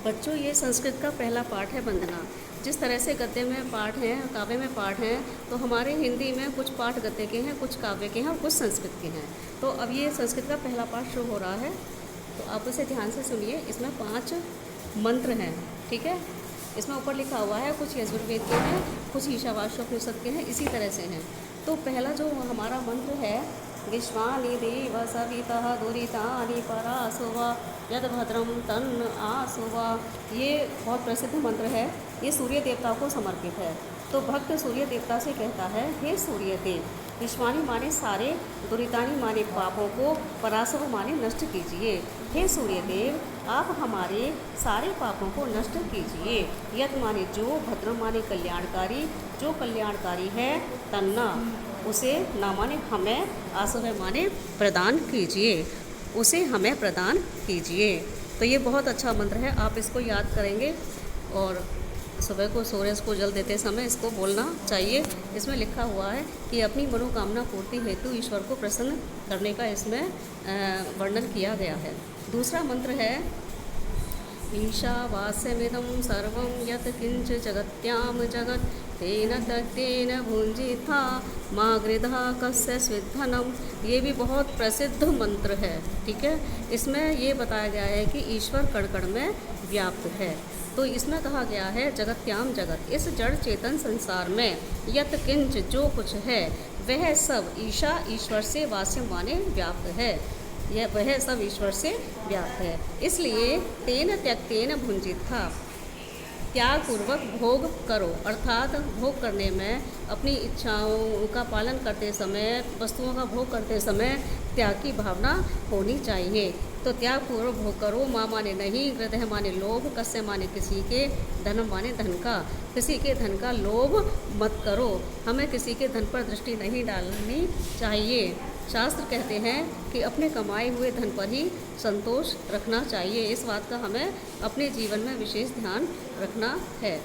बच्चों, ये संस्कृत का पहला पाठ है वंदना। जिस तरह से गद्य में पाठ हैं, काव्य में पाठ हैं, तो हमारे हिंदी में कुछ पाठ गद्य के हैं, कुछ काव्य के हैं और कुछ संस्कृत के हैं। तो अब ये संस्कृत का पहला पाठ शुरू हो रहा है, तो आप इसे ध्यान से सुनिए। इसमें 5 मंत्र हैं, ठीक है। इसमें ऊपर लिखा हुआ है, कुछ यजुर्वेद के हैं, कुछ ईशावास्योपनिषद के हैं, इसी तरह से हैं। तो पहला जो हमारा मंत्र है, विश्वानि देव सवितः दुरितानि परासुवा यद भद्रम तन्न आसुवा, ये बहुत प्रसिद्ध मंत्र है। ये सूर्य देवता को समर्पित है। तो भक्त सूर्य देवता से कहता है, हे सूर्य देव, विश्वानी माने सारे, दुरितानी माने पापों को, परासव माने नष्ट कीजिए। हे सूर्य देव, आप हमारे सारे पापों को नष्ट कीजिए। यद माने जो, भद्रम माने कल्याणकारी, जो कल्याणकारी है, तन्ना उसे, ना माने हमें, आसुव माने प्रदान कीजिए, उसे हमें प्रदान कीजिए। तो ये बहुत अच्छा मंत्र है, आप इसको याद करेंगे और सुबह को सूर्य को जल देते समय इसको बोलना चाहिए। इसमें लिखा हुआ है कि अपनी मनोकामना पूर्ति हेतु ईश्वर को प्रसन्न करने का इसमें वर्णन किया गया है। दूसरा मंत्र है, ईशावास्यमिदं सर्वं यत् किंच जगत्याम जगत् तेन तत्तेन भुंजिथा मा गृधा कस्य स्विद्धनम। ये भी बहुत प्रसिद्ध मंत्र है, ठीक है। इसमें ये बताया गया है कि ईश्वर कण कण में व्याप्त है। तो इसमें कहा गया है, जगत्याम जगत, इस जड़ चेतन संसार में, यत किंच जो कुछ है, वह सब ईशा ईश्वर से, वास्य माने व्याप्त है, यह वह सब ईश्वर से व्याप्त है। इसलिए तेन त्यक्तेन भुंजिथा, त्याग पूर्वक भोग करो, अर्थात भोग करने में अपनी इच्छाओं का पालन करते समय, वस्तुओं का भोग करते समय त्याग की भावना होनी चाहिए। तो त्याग पूर्वक भोग करो। माँ माने नहीं, गृधः माने लोभ, कस्य माने किसी के, धनम माने धन का, किसी के धन का लोभ मत करो। हमें किसी के धन पर दृष्टि नहीं डालनी चाहिए। शास्त्र कहते हैं कि अपने कमाए हुए धन पर ही संतोष रखना चाहिए। इस बात का हमें अपने जीवन में विशेष ध्यान रखना है।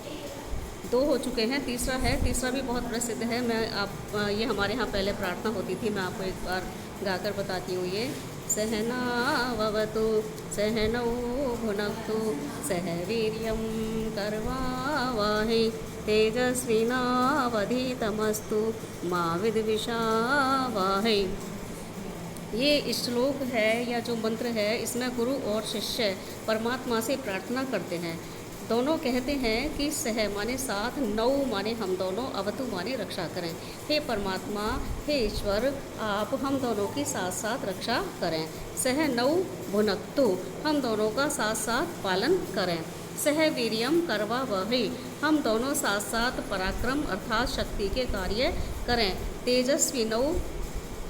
2 हो चुके हैं, तीसरा है, तीसरा भी बहुत प्रसिद्ध है। ये हमारे यहाँ पहले प्रार्थना होती थी, मैं आपको एक बार गाकर बताती हूँ। ये सहनाववतु सहनौ भुनक्तु सह वीर्यं करवावहै तेजस्विनावधीतमस्तु मा विद्विषावहै। ये श्लोक है या जो मंत्र है, इसमें गुरु और शिष्य परमात्मा से प्रार्थना करते हैं। दोनों कहते हैं कि सह माने साथ, नौ माने हम दोनों, अवतु माने रक्षा करें। हे परमात्मा, हे ईश्वर, आप हम दोनों की साथ साथ रक्षा करें। सह नौ भुनक्तु, हम दोनों का साथ साथ पालन करें। सह वीर्यम करवा वही, हम दोनों साथ साथ पराक्रम अर्थात शक्ति के कार्य करें। तेजस्विनौ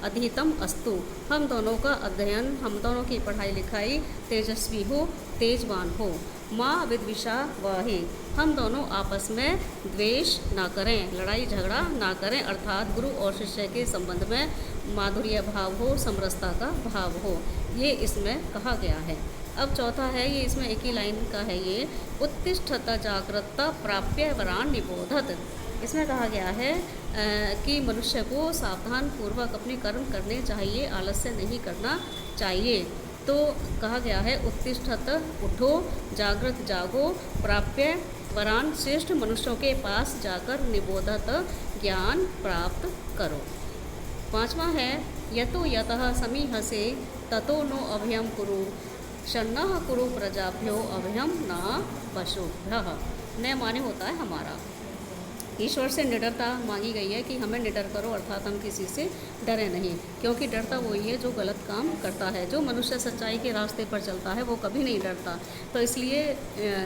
अधीतम अस्तु, हम दोनों का अध्ययन, हम दोनों की पढ़ाई लिखाई तेजस्वी हो, तेजवान हो। माँ विद्विषा वाही, हम दोनों आपस में द्वेष ना करें, लड़ाई झगड़ा ना करें, अर्थात गुरु और शिष्य के संबंध में माधुर्य भाव हो, समरसता का भाव हो, ये इसमें कहा गया है। अब चौथा है, ये इसमें एक ही लाइन का है, ये उत्तिष्ठत जागृत प्राप्य वरान निबोधत। इसमें कहा गया है कि मनुष्य को सावधान पूर्वक अपने कर्म करने चाहिए, आलस्य नहीं करना चाहिए। तो कहा गया है, उत्तिष्ठत उठो, जागृत जागो, प्राप्य वरान श्रेष्ठ मनुष्यों के पास जाकर, निबोधत ज्ञान प्राप्त करो। 5वां है, यतो यतः समीहसे ततो नो अभयम कुरु, शन्नः कुरु प्रजाभ्यो अभयम न पशुभ्यः। न माने होता है हमारा। ईश्वर से निडरता मांगी गई है कि हमें निडर करो, अर्थात हम किसी से डरे नहीं, क्योंकि डरता वही है जो गलत काम करता है। जो मनुष्य सच्चाई के रास्ते पर चलता है वो कभी नहीं डरता। तो इसलिए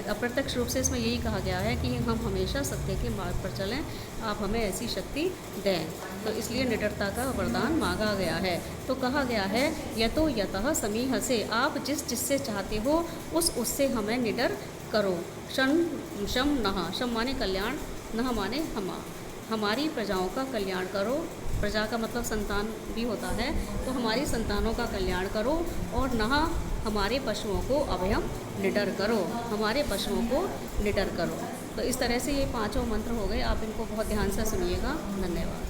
अप्रत्यक्ष रूप से इसमें यही कहा गया है कि हम हमेशा सत्य के मार्ग पर चलें, आप हमें ऐसी शक्ति दें। तो इसलिए निडरता का वरदान मांगा गया है। तो कहा गया है, यतो यतः समीह से, आप जिससे चाहते हो उससे हमें निडर करो। शम नः, शम माने कल्याण, नह माने हमारी प्रजाओं का कल्याण करो। प्रजा का मतलब संतान भी होता है, तो हमारी संतानों का कल्याण करो। और नह, हमारे पशुओं को अभयम निडर करो, हमारे पशुओं को निडर करो। तो इस तरह से ये 5 मंत्र हो गए, आप इनको बहुत ध्यान से सुनिएगा। धन्यवाद।